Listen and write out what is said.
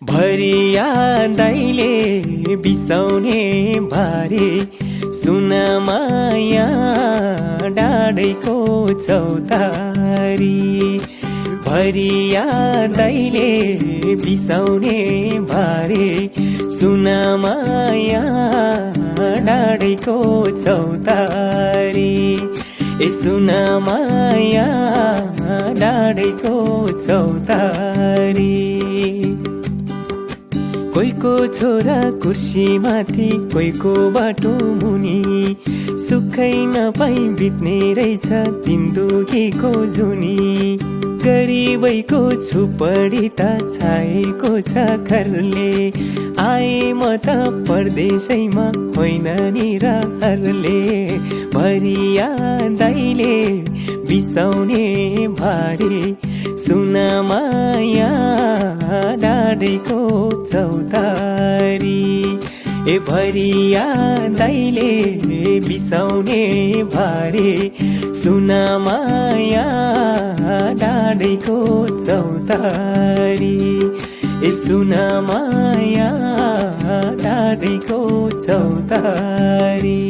भरिया दाइले बिसाउने भारे सुन माया डाँडैको चौतारी भरिया दाइले बिसाउने भारे सुन माया डाँडैको चौतारी सुन माया डाँडैको चौतारी कोहीको छोरा कुर्सी माथि कोहीको बाटो मुनि सुखै नपाई बित्ने रहेछ दिन दुखीको जुनी गरिबैको झुपडी त छाएको छ घरले आए म त परदेशैमा होइन नि रहरले भरिया दाइले बिसाउने भारे सुन माया डाँडैको चौतारी भरिया दाइले बिसाउने भारे सुन माया डाँडैको चौतारी सुन माया डाँडैको चौतारी